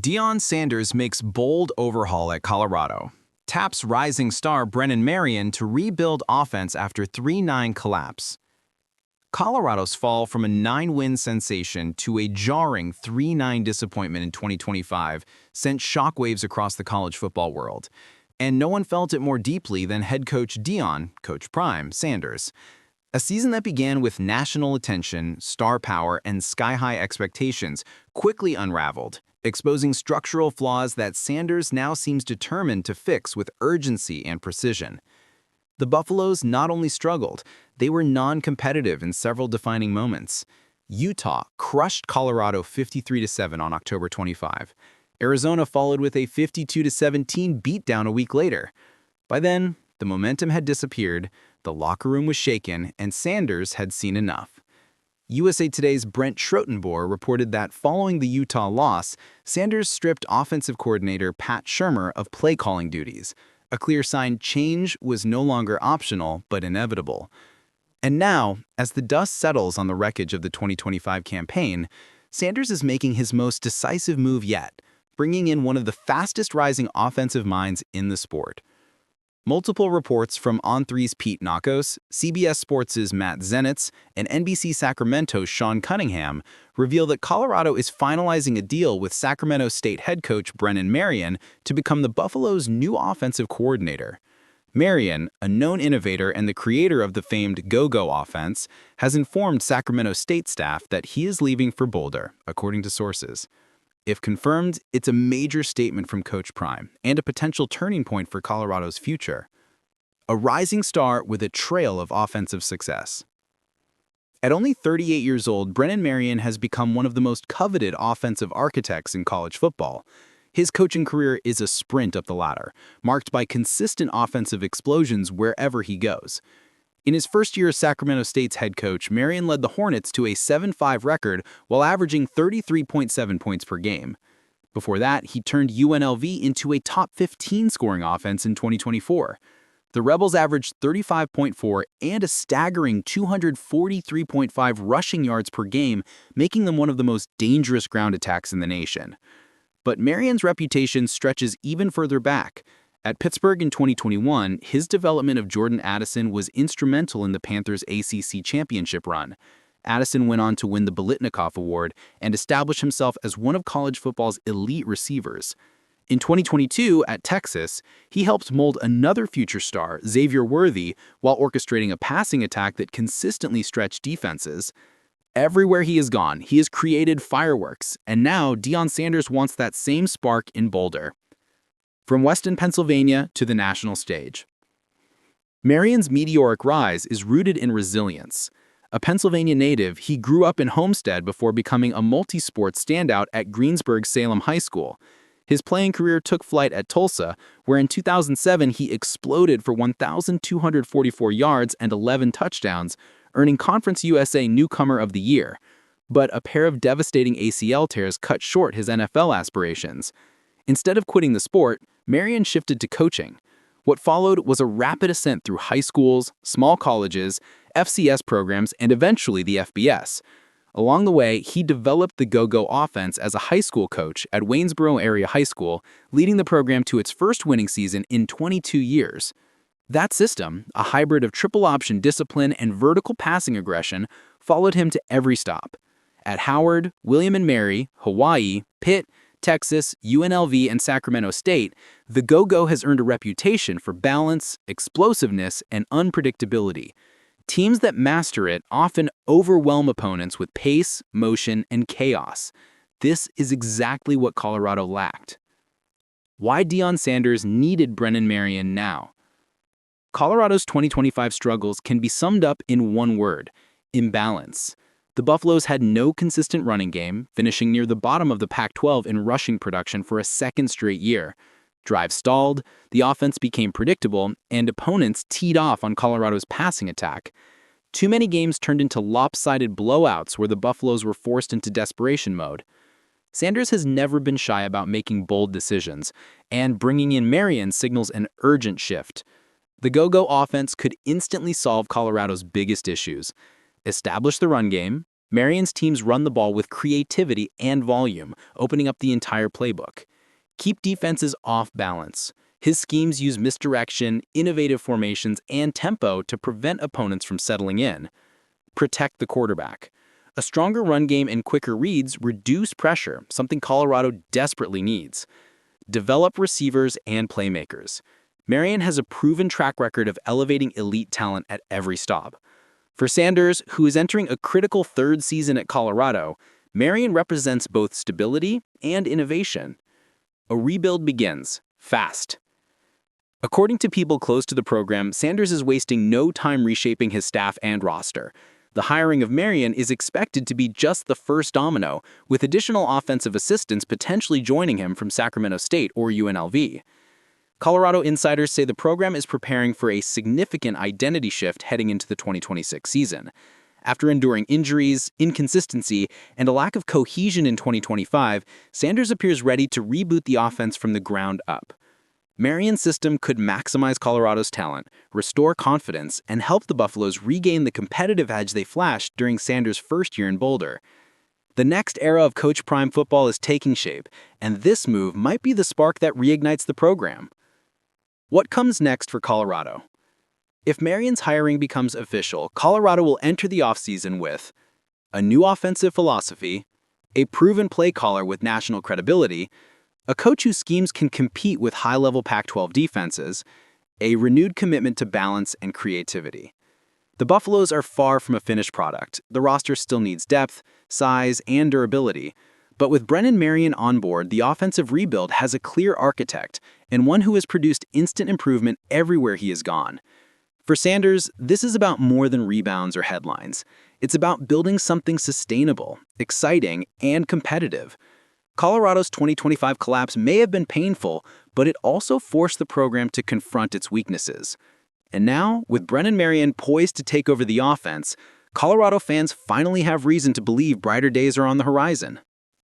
Deion Sanders makes bold overhaul at Colorado, taps rising star Brennan Marion to rebuild offense after 3-9 collapse. Colorado's fall from a 9-win sensation to a jarring 3-9 disappointment in 2025 sent shockwaves across the college football world, and no one felt it more deeply than head coach Deion, Coach Prime, Sanders. A season that began with national attention, star power, and sky-high expectations quickly unraveled, exposing structural flaws that Sanders now seems determined to fix with urgency and precision. The Buffaloes not only struggled, they were non-competitive in several defining moments. Utah crushed Colorado 53-7 on October 25. Arizona followed with a 52-17 beatdown a week later. By then, the momentum had disappeared, the locker room was shaken, and Sanders had seen enough. USA Today's Brent Schrotenboer reported that following the Utah loss, Sanders stripped offensive coordinator Pat Shurmur of play-calling duties, a clear sign change was no longer optional but inevitable. And now, as the dust settles on the wreckage of the 2025 campaign, Sanders is making his most decisive move yet, bringing in one of the fastest-rising offensive minds in the sport. Multiple reports from On3's Pete Nakos, CBS Sports' Matt Zenitz, and NBC Sacramento's Sean Cunningham reveal that Colorado is finalizing a deal with Sacramento State head coach Brennan Marion to become the Buffalo's new offensive coordinator. Marion, a known innovator and the creator of the famed go-go offense, has informed Sacramento State staff that he is leaving for Boulder, according to sources. If confirmed, it's a major statement from Coach Prime and a potential turning point for Colorado's future. A rising star with a trail of offensive success. At only 38 years old, Brennan Marion has become one of the most coveted offensive architects in college football. His coaching career is a sprint up the ladder, marked by consistent offensive explosions wherever he goes. In his first year as Sacramento State's head coach, Marion led the Hornets to a 7-5 record while averaging 33.7 points per game. Before that, he turned UNLV into a top 15 scoring offense in 2024. The Rebels averaged 35.4 and a staggering 243.5 rushing yards per game, making them one of the most dangerous ground attacks in the nation. But Marion's reputation stretches even further back. At Pittsburgh in 2021, his development of Jordan Addison was instrumental in the Panthers' ACC championship run. Addison went on to win the Biletnikoff Award and establish himself as one of college football's elite receivers. In 2022, at Texas, he helped mold another future star, Xavier Worthy, while orchestrating a passing attack that consistently stretched defenses. Everywhere he has gone, he has created fireworks, and now Deion Sanders wants that same spark in Boulder. From Weston, Pennsylvania to the national stage. Marion's meteoric rise is rooted in resilience. A Pennsylvania native, he grew up in Homestead before becoming a multi-sport standout at Greensburg-Salem High School. His playing career took flight at Tulsa, where in 2007 he exploded for 1,244 yards and 11 touchdowns, earning Conference USA Newcomer of the Year. But a pair of devastating ACL tears cut short his NFL aspirations. Instead of quitting the sport, Marion shifted to coaching. What followed was a rapid ascent through high schools, small colleges, FCS programs, and eventually the FBS. Along the way, he developed the go-go offense as a high school coach at Waynesboro Area High School, leading the program to its first winning season in 22 years. That system, a hybrid of triple option discipline and vertical passing aggression, followed him to every stop. At Howard, William & Mary, Hawaii, Pitt, Texas, UNLV, and Sacramento State, the go-go has earned a reputation for balance, explosiveness, and unpredictability. Teams that master it often overwhelm opponents with pace, motion, and chaos. This is exactly what Colorado lacked. Why Deion Sanders needed Brennan Marion now? Colorado's 2025 struggles can be summed up in one word: imbalance. The Buffaloes had no consistent running game, finishing near the bottom of the Pac-12 in rushing production for a second straight year. Drives stalled, the offense became predictable, and opponents teed off on Colorado's passing attack. Too many games turned into lopsided blowouts where the Buffaloes were forced into desperation mode. Sanders has never been shy about making bold decisions, and bringing in Marion signals an urgent shift. The go-go offense could instantly solve Colorado's biggest issues: establish the run game, Marion's teams run the ball with creativity and volume, opening up the entire playbook. Keep defenses off balance. His schemes use misdirection, innovative formations, and tempo to prevent opponents from settling in. Protect the quarterback. A stronger run game and quicker reads reduce pressure, something Colorado desperately needs. Develop receivers and playmakers. Marion has a proven track record of elevating elite talent at every stop. For Sanders, who is entering a critical third season at Colorado, Marion represents both stability and innovation. A rebuild begins, fast. According to people close to the program, Sanders is wasting no time reshaping his staff and roster. The hiring of Marion is expected to be just the first domino, with additional offensive assistants potentially joining him from Sacramento State or UNLV. Colorado insiders say the program is preparing for a significant identity shift heading into the 2026 season. After enduring injuries, inconsistency, and a lack of cohesion in 2025, Sanders appears ready to reboot the offense from the ground up. Marion's system could maximize Colorado's talent, restore confidence, and help the Buffaloes regain the competitive edge they flashed during Sanders' first year in Boulder. The next era of Coach Prime football is taking shape, and this move might be the spark that reignites the program. What comes next for Colorado? If Marion's hiring becomes official, Colorado will enter the offseason with a new offensive philosophy, a proven play caller with national credibility, a coach whose schemes can compete with high-level Pac-12 defenses, a renewed commitment to balance and creativity. The Buffaloes are far from a finished product. The roster still needs depth, size, and durability. But with Brennan Marion on board, the offensive rebuild has a clear architect and one who has produced instant improvement everywhere he has gone. For Sanders, this is about more than rebounds or headlines. It's about building something sustainable, exciting, and competitive. Colorado's 2025 collapse may have been painful, but it also forced the program to confront its weaknesses. And now, with Brennan Marion poised to take over the offense, Colorado fans finally have reason to believe brighter days are on the horizon.